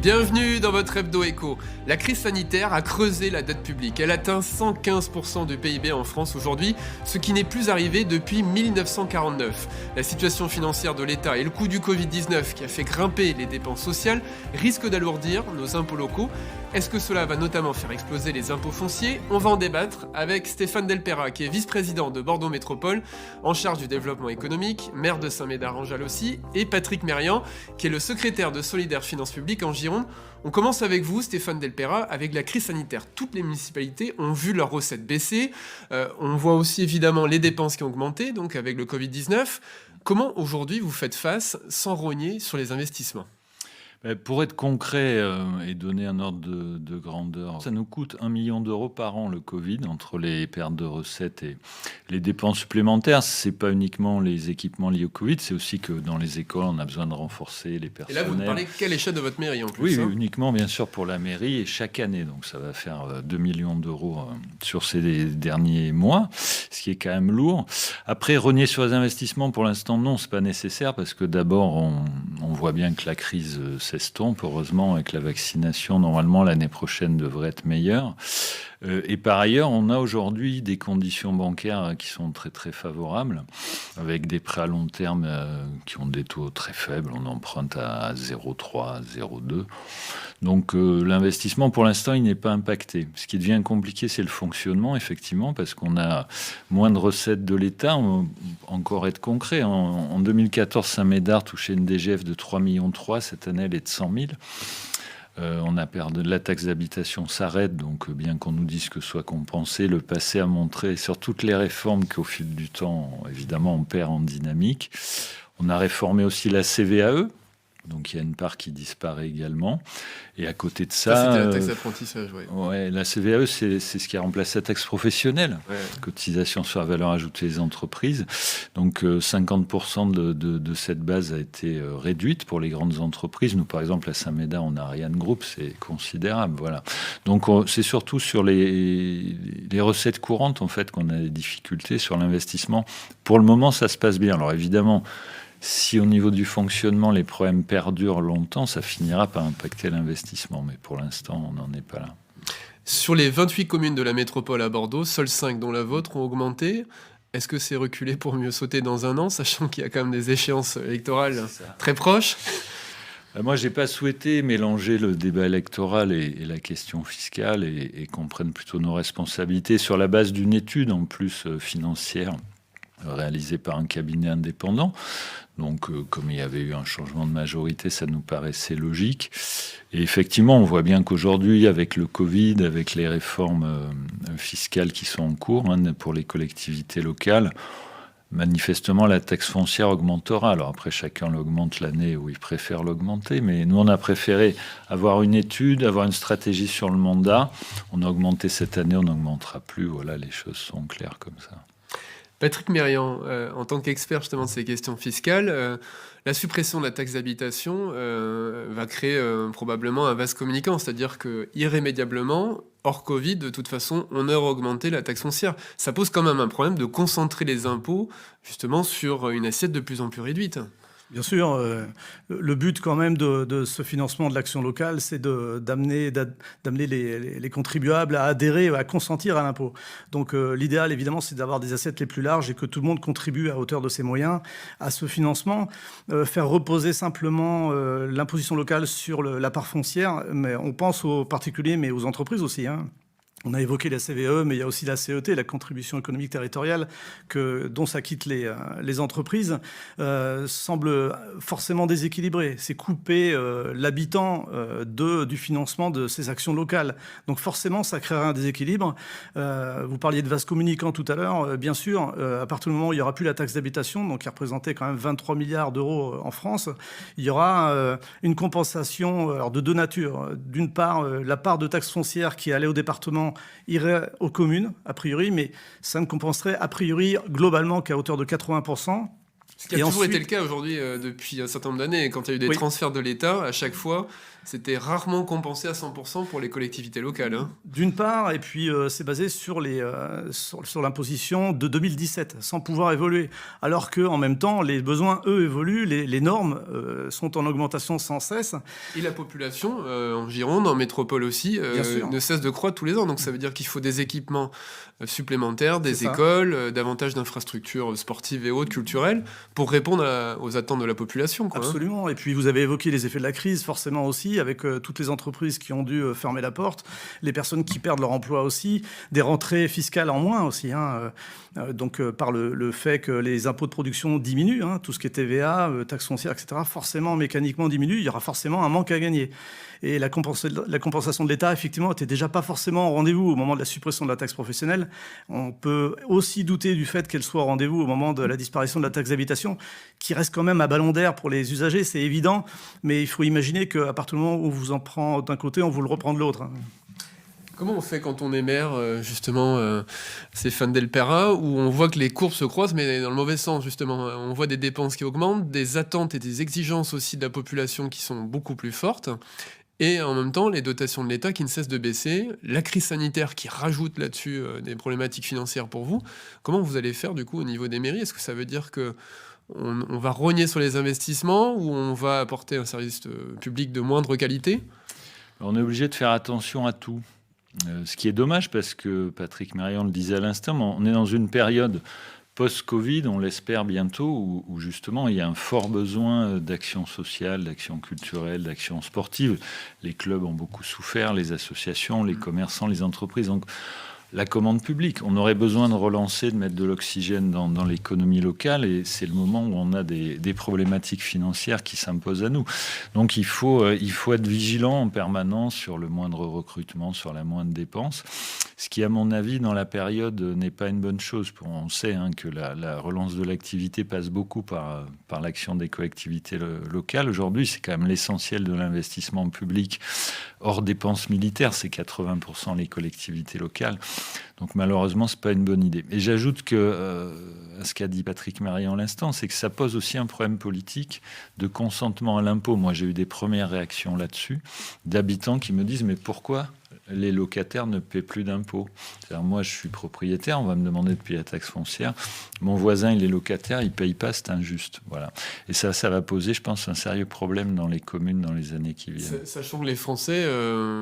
Bienvenue dans votre Hebdo Éco. La crise sanitaire a creusé la dette publique. Elle atteint 115% du PIB en France aujourd'hui, ce qui n'est plus arrivé depuis 1949. La situation financière de l'État et le coût du Covid-19 qui a fait grimper les dépenses sociales risquent d'alourdir nos impôts locaux. Est-ce que cela va notamment faire exploser les impôts fonciers ? On va en débattre avec Stéphane Delpera, qui est vice-président de Bordeaux Métropole, en charge du développement économique, maire de Saint-Médard-en-Jalles aussi, et Patrick Mérian, qui est le secrétaire de Solidaires Finances Publiques en Gironde. On commence avec vous, Stéphane Delpera. Avec la crise sanitaire, toutes les municipalités ont vu leurs recettes baisser. On voit aussi évidemment les dépenses qui ont augmenté, donc avec le Covid-19. Comment aujourd'hui vous faites face sans rogner sur les investissements ? Pour être concret et donner un ordre de grandeur, ça nous coûte 1 million d'euros par an le Covid, entre les pertes de recettes et les dépenses supplémentaires. Ce n'est pas uniquement les équipements liés au Covid, c'est aussi que dans les écoles, on a besoin de renforcer les personnels. Et là, vous me parlez quelle échelle de votre mairie en plus ? Oui, uniquement bien sûr pour la mairie et chaque année. Donc ça va faire 2 millions d'euros sur ces derniers mois, ce qui est quand même lourd. Après, rogner sur les investissements, pour l'instant, non, ce n'est pas nécessaire parce que d'abord, on voit bien que la crise s'estompe, heureusement, avec la vaccination. Normalement, l'année prochaine devrait être meilleure. Et par ailleurs, on a aujourd'hui des conditions bancaires qui sont très, très favorables, avec des prêts à long terme qui ont des taux très faibles. On emprunte à 0,3, 0,2. Donc, l'investissement, pour l'instant, il n'est pas impacté. Ce qui devient compliqué, c'est le fonctionnement, effectivement, parce qu'on a moins de recettes de l'État. On va encore être concret. En 2014, Saint-Médard touchait une DGF de 3,3 millions. Cette année, elle est de 100 000. On a perdu, la taxe d'habitation s'arrête, donc bien qu'on nous dise que ce soit compensé, le passé a montré sur toutes les réformes qu'au fil du temps, évidemment, on perd en dynamique. On a réformé aussi la CVAE, donc il y a une part qui disparaît également. Et à côté de ça... c'était la taxe d'apprentissage, oui. Ouais, la CVAE, c'est ce qui a remplacé la taxe professionnelle, cotisation sur la valeur ajoutée des entreprises. Donc 50% de cette base a été réduite pour les grandes entreprises. Nous, par exemple, à Saint-Médard, on a Ariane Group, c'est considérable. Voilà. Donc c'est surtout sur les recettes courantes, en fait, qu'on a des difficultés sur l'investissement. Pour le moment, ça se passe bien. Alors évidemment... Si au niveau du fonctionnement, les problèmes perdurent longtemps, ça finira par impacter l'investissement. Mais pour l'instant, on n'en est pas là. Sur les 28 communes de la métropole à Bordeaux, seules 5, dont la vôtre, ont augmenté. Est-ce que c'est reculé pour mieux sauter dans un an, sachant qu'il y a quand même des échéances électorales très proches ? Moi, je n'ai pas souhaité mélanger le débat électoral et la question fiscale et qu'on prenne plutôt nos responsabilités sur la base d'une étude, en plus financière, réalisée par un cabinet indépendant. Donc, comme il y avait eu un changement de majorité, ça nous paraissait logique. Et effectivement, on voit bien qu'aujourd'hui, avec le Covid, avec les réformes fiscales qui sont en cours pour les collectivités locales, manifestement, la taxe foncière augmentera. Alors après, chacun l'augmente l'année où il préfère l'augmenter. Mais nous, on a préféré avoir une étude, avoir une stratégie sur le mandat. On a augmenté cette année, on n'augmentera plus. Voilà, les choses sont claires comme ça. Patrick Mérian, en tant qu'expert justement de ces questions fiscales, la suppression de la taxe d'habitation va créer probablement un vase communicant, c'est-à-dire que irrémédiablement, hors Covid, de toute façon, on aurait augmenté la taxe foncière. Ça pose quand même un problème de concentrer les impôts justement sur une assiette de plus en plus réduite. Bien sûr, le but quand même de ce financement de l'action locale, c'est d'amener les contribuables à adhérer, à consentir à l'impôt. Donc l'idéal, évidemment, c'est d'avoir des assiettes les plus larges et que tout le monde contribue à hauteur de ses moyens à ce financement. Faire reposer simplement l'imposition locale sur la part foncière, mais on pense aux particuliers, mais aux entreprises aussi, hein. On a évoqué la CVAE, mais il y a aussi la CET, la contribution économique territoriale, dont s'acquittent les entreprises, semble forcément déséquilibré. C'est couper l'habitant du financement de ces actions locales. Donc forcément, ça créera un déséquilibre. Vous parliez de vase communicant tout à l'heure. Bien sûr, à partir du moment où il n'y aura plus la taxe d'habitation, donc qui représentait quand même 23 milliards d'euros en France, il y aura une compensation alors de deux natures. D'une part, la part de taxe foncière qui allait au département irait aux communes, a priori, mais ça ne compenserait a priori globalement qu'à hauteur de 80%. Ce qui a toujours été le cas aujourd'hui depuis un certain nombre d'années. Quand il y a eu des transferts de l'État, à chaque fois, c'était rarement compensé à 100% pour les collectivités locales. Hein. D'une part, et puis c'est basé sur l'imposition de 2017, sans pouvoir évoluer. Alors qu'en même temps, les besoins, eux, évoluent, les normes sont en augmentation sans cesse. Et la population, en Gironde, en métropole aussi, ne cesse de croître tous les ans. Donc ça veut dire qu'il faut des équipements supplémentaires, des écoles, davantage d'infrastructures sportives et autres, culturelles, pour répondre aux attentes de la population. Quoi, absolument. Et puis vous avez évoqué les effets de la crise, forcément aussi, avec toutes les entreprises qui ont dû fermer la porte, les personnes qui perdent leur emploi aussi, des rentrées fiscales en moins aussi. Donc par le fait que les impôts de production diminuent, tout ce qui est TVA, taxes foncières, etc., forcément, mécaniquement diminue, il y aura forcément un manque à gagner. Et la compensation de l'État, effectivement, n'était déjà pas forcément au rendez-vous au moment de la suppression de la taxe professionnelle. On peut aussi douter du fait qu'elle soit au rendez-vous au moment de la disparition de la taxe d'habitation, qui reste quand même un ballon d'air pour les usagers, c'est évident, mais il faut imaginer qu'à partir du moment où on vous en prend d'un côté, on vous le reprend de l'autre. Comment on fait quand on est maire, justement, c'est Fan del Pera, où on voit que les courbes se croisent, mais dans le mauvais sens, justement. On voit des dépenses qui augmentent, des attentes et des exigences aussi de la population qui sont beaucoup plus fortes, et en même temps, les dotations de l'État qui ne cessent de baisser, la crise sanitaire qui rajoute là-dessus des problématiques financières pour vous. Comment vous allez faire, du coup, au niveau des mairies ? Est-ce que ça veut dire que on va rogner sur les investissements ou on va apporter un service public de moindre qualité ? On est obligé de faire attention à tout. Ce qui est dommage parce que Patrick Mérian le disait à l'instant, on est dans une période post-Covid, on l'espère bientôt, où justement il y a un fort besoin d'action sociale, d'action culturelle, d'action sportive. Les clubs ont beaucoup souffert, les associations, les commerçants, les entreprises. Donc, la commande publique. On aurait besoin de relancer, de mettre de l'oxygène dans l'économie locale et c'est le moment où on a des problématiques financières qui s'imposent à nous. Donc il faut être vigilant en permanence sur le moindre recrutement, sur la moindre dépense. Ce qui, à mon avis, dans la période, n'est pas une bonne chose. On sait que la relance de l'activité passe beaucoup par l'action des collectivités locales. Aujourd'hui, c'est quand même l'essentiel de l'investissement public. Hors dépenses militaires, c'est 80% les collectivités locales. Donc malheureusement, c'est pas une bonne idée. Et j'ajoute que, à ce qu'a dit Patrick Mérian à l'instant, c'est que ça pose aussi un problème politique de consentement à l'impôt. Moi, j'ai eu des premières réactions là-dessus, d'habitants qui me disent « Mais pourquoi les locataires ne paient plus d'impôts ?» C'est-à-dire, moi, je suis propriétaire, on va me demander de payer la taxe foncière. Mon voisin, il est locataire, il ne paye pas, c'est injuste. Voilà. Et ça va poser, je pense, un sérieux problème dans les communes dans les années qui viennent. Sachant que les Français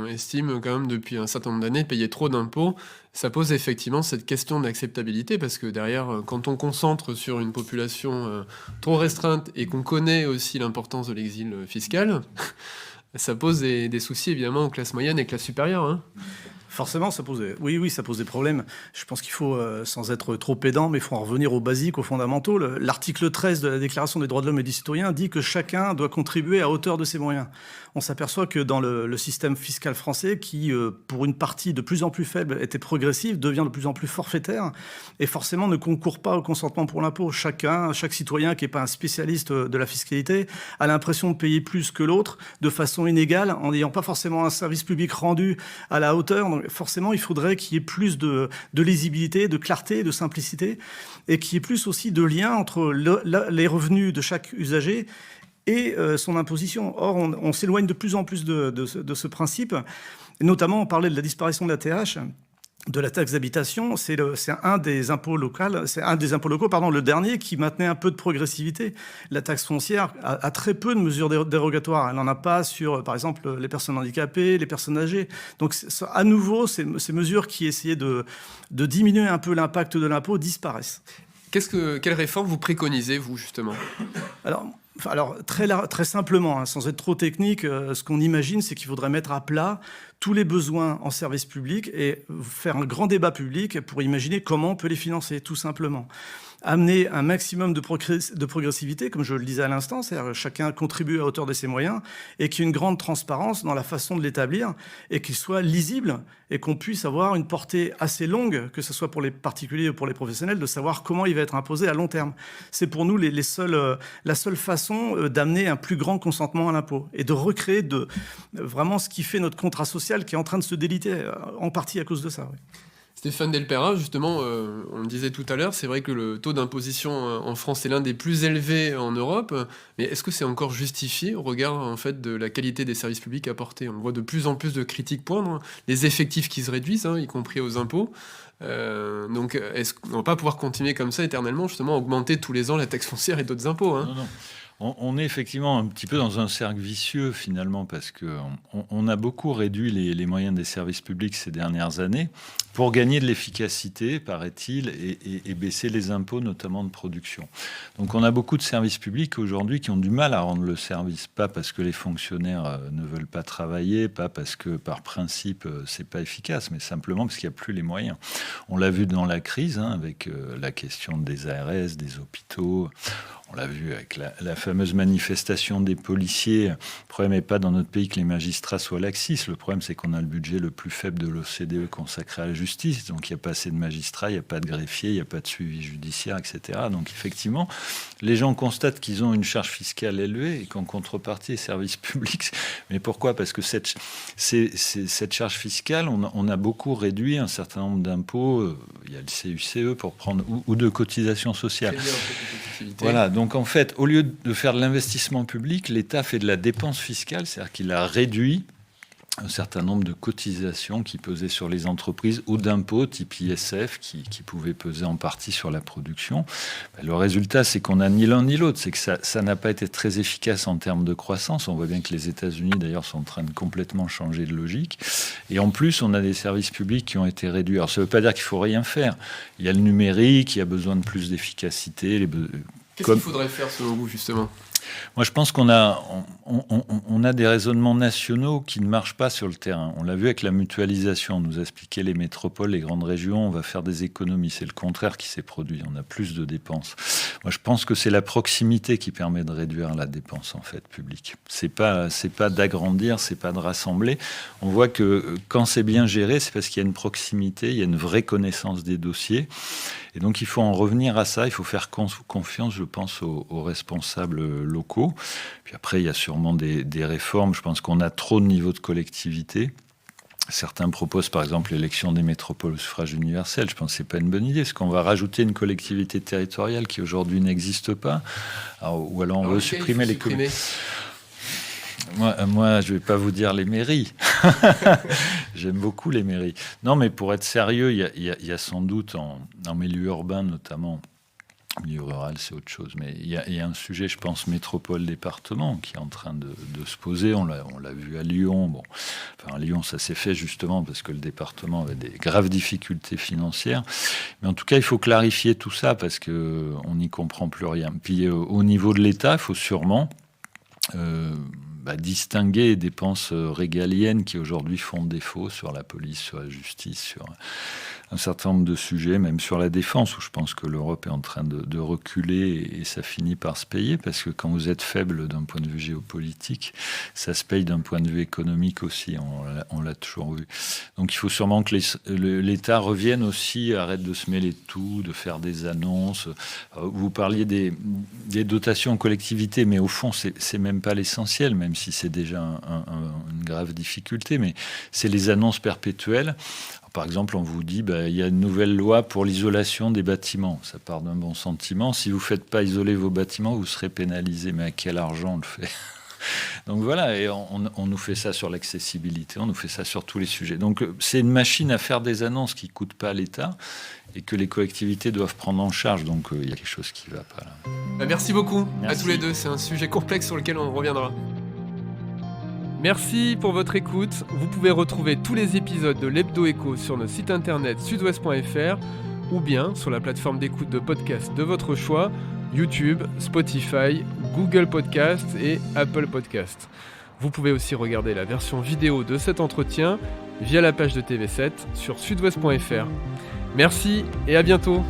estiment quand même depuis un certain nombre d'années payer trop d'impôts, ça pose effectivement cette question d'acceptabilité parce que derrière, quand on concentre sur une population trop restreinte et qu'on connaît aussi l'importance de l'exil fiscal, ça pose des soucis évidemment aux classes moyennes et classes supérieures. Hein. Forcément, ça pose des problèmes. Je pense qu'il faut, sans être trop pédant, mais il faut en revenir aux basiques, aux fondamentaux. L'article 13 de la Déclaration des droits de l'homme et du citoyen dit que chacun doit contribuer à hauteur de ses moyens. On s'aperçoit que dans le système fiscal français, qui, pour une partie de plus en plus faible, était progressif, devient de plus en plus forfaitaire, et forcément ne concourt pas au consentement pour l'impôt. Chaque citoyen qui n'est pas un spécialiste de la fiscalité a l'impression de payer plus que l'autre, de façon inégale, en n'ayant pas forcément un service public rendu à la hauteur. Donc, forcément, il faudrait qu'il y ait plus de lisibilité, de clarté, de simplicité, et qu'il y ait plus aussi de lien entre les revenus de chaque usager et son imposition. Or, on s'éloigne de plus en plus de ce principe. Et notamment, on parlait de la disparition de la TH, de la taxe d'habitation. C'est un des impôts locaux, le dernier qui maintenait un peu de progressivité. La taxe foncière a très peu de mesures dérogatoires. Elle n'en a pas sur, par exemple, les personnes handicapées, les personnes âgées. Donc, à nouveau, ces mesures qui essayaient de diminuer un peu l'impact de l'impôt disparaissent. Quelle réforme vous préconisez, vous, justement ? Alors très simplement, sans être trop technique, ce qu'on imagine, c'est qu'il faudrait mettre à plat tous les besoins en service public et faire un grand débat public pour imaginer comment on peut les financer, tout simplement. Amener un maximum de progressivité, comme je le disais à l'instant, c'est-à-dire chacun contribue à hauteur de ses moyens, et qu'il y ait une grande transparence dans la façon de l'établir, et qu'il soit lisible, et qu'on puisse avoir une portée assez longue, que ce soit pour les particuliers ou pour les professionnels, de savoir comment il va être imposé à long terme. C'est pour nous la seule façon d'amener un plus grand consentement à l'impôt, et de recréer vraiment ce qui fait notre contrat social, qui est en train de se déliter, en partie à cause de ça. Oui. Stéphane Delpera, justement, on le disait tout à l'heure, c'est vrai que le taux d'imposition en France est l'un des plus élevés en Europe, mais est-ce que c'est encore justifié au regard en fait, de la qualité des services publics apportés ? On voit de plus en plus de critiques poindre, les effectifs qui se réduisent, y compris aux impôts. Donc, est-ce qu'on ne va pas pouvoir continuer comme ça éternellement, justement, augmenter tous les ans la taxe foncière et d'autres impôts Non. On est effectivement un petit peu dans un cercle vicieux finalement parce qu'on a beaucoup réduit les moyens des services publics ces dernières années pour gagner de l'efficacité, paraît-il, et baisser les impôts, notamment de production. Donc on a beaucoup de services publics aujourd'hui qui ont du mal à rendre le service, pas parce que les fonctionnaires ne veulent pas travailler, pas parce que par principe c'est pas efficace, mais simplement parce qu'il n'y a plus les moyens. On l'a vu dans la crise avec la question des ARS, des hôpitaux. On l'a vu avec la fameuse manifestation des policiers. Le problème n'est pas dans notre pays que les magistrats soient laxistes. Le problème, c'est qu'on a le budget le plus faible de l'OCDE consacré à la justice. Donc, il n'y a pas assez de magistrats, il n'y a pas de greffiers, il n'y a pas de suivi judiciaire, etc. Donc, effectivement, les gens constatent qu'ils ont une charge fiscale élevée et qu'en contrepartie, les services publics... Mais pourquoi ? Parce que cette charge fiscale, on a beaucoup réduit un certain nombre d'impôts. Il y a le CUCE pour prendre... ou de cotisations sociales. Voilà, donc en fait, au lieu de faire de l'investissement public, l'État fait de la dépense fiscale, c'est-à-dire qu'il a réduit un certain nombre de cotisations qui pesaient sur les entreprises ou d'impôts type ISF qui pouvaient peser en partie sur la production. Le résultat, c'est qu'on n'a ni l'un ni l'autre. C'est que ça n'a pas été très efficace en termes de croissance. On voit bien que les États-Unis, d'ailleurs, sont en train de complètement changer de logique. Et en plus, on a des services publics qui ont été réduits. Alors, ça ne veut pas dire qu'il ne faut rien faire. Il y a le numérique, il y a besoin de plus d'efficacité. Qu'est-ce qu'il faudrait faire, selon vous, justement ? Moi, je pense qu'on a des raisonnements nationaux qui ne marchent pas sur le terrain. On l'a vu avec la mutualisation. On nous a expliqué les métropoles, les grandes régions, on va faire des économies. C'est le contraire qui s'est produit. On a plus de dépenses. Moi, je pense que c'est la proximité qui permet de réduire la dépense, en fait, publique. C'est pas d'agrandir, c'est pas de rassembler. On voit que quand c'est bien géré, c'est parce qu'il y a une proximité, il y a une vraie connaissance des dossiers. Et donc, il faut en revenir à ça. Il faut faire confiance, je pense, aux responsables locaux. Puis après, il y a sûrement des réformes. Je pense qu'on a trop de niveaux de collectivité. Certains proposent, par exemple, l'élection des métropoles au suffrage universel. Je pense que ce n'est pas une bonne idée. Est-ce qu'on va rajouter une collectivité territoriale qui, aujourd'hui, n'existe pas ? Ou alors, on veut supprimer les communes. Moi, je ne vais pas vous dire les mairies. J'aime beaucoup les mairies. Non, mais pour être sérieux, il y a sans doute, en milieu urbain notamment, milieu rural, c'est autre chose. Mais il y a un sujet, je pense, métropole-département qui est en train de se poser. On l'a vu à Lyon. Bon, à Lyon, ça s'est fait justement parce que le département avait des graves difficultés financières. Mais en tout cas, il faut clarifier tout ça parce qu'on n'y comprend plus rien. Puis, au niveau de l'État, il faut sûrement... distinguer les dépenses régaliennes qui aujourd'hui font défaut sur la police, sur la justice, sur un certain nombre de sujets, même sur la défense, où je pense que l'Europe est en train de reculer et ça finit par se payer, parce que quand vous êtes faible d'un point de vue géopolitique, ça se paye d'un point de vue économique aussi, on l'a toujours vu. Donc il faut sûrement que l'État revienne aussi, arrête de se mêler de tout, de faire des annonces. Vous parliez des dotations en collectivité, mais au fond, c'est même pas l'essentiel, même si c'est déjà une grave difficulté, mais c'est les annonces perpétuelles. Par exemple, on vous dit il y a une nouvelle loi pour l'isolation des bâtiments. Ça part d'un bon sentiment. Si vous ne faites pas isoler vos bâtiments, vous serez pénalisé. Mais à quel argent on le fait ? Donc voilà, et on nous fait ça sur l'accessibilité, on nous fait ça sur tous les sujets. Donc c'est une machine à faire des annonces qui ne coûtent pas à l'État et que les collectivités doivent prendre en charge. Donc il y a quelque chose qui ne va pas là. Merci beaucoup. Merci. À tous les deux. C'est un sujet complexe sur lequel on reviendra. Merci pour votre écoute. Vous pouvez retrouver tous les épisodes de l'Hebdo Écho sur notre site internet sudouest.fr ou bien sur la plateforme d'écoute de podcast de votre choix, YouTube, Spotify, Google Podcast et Apple Podcast. Vous pouvez aussi regarder la version vidéo de cet entretien via la page de TV7 sur sudouest.fr. Merci et à bientôt.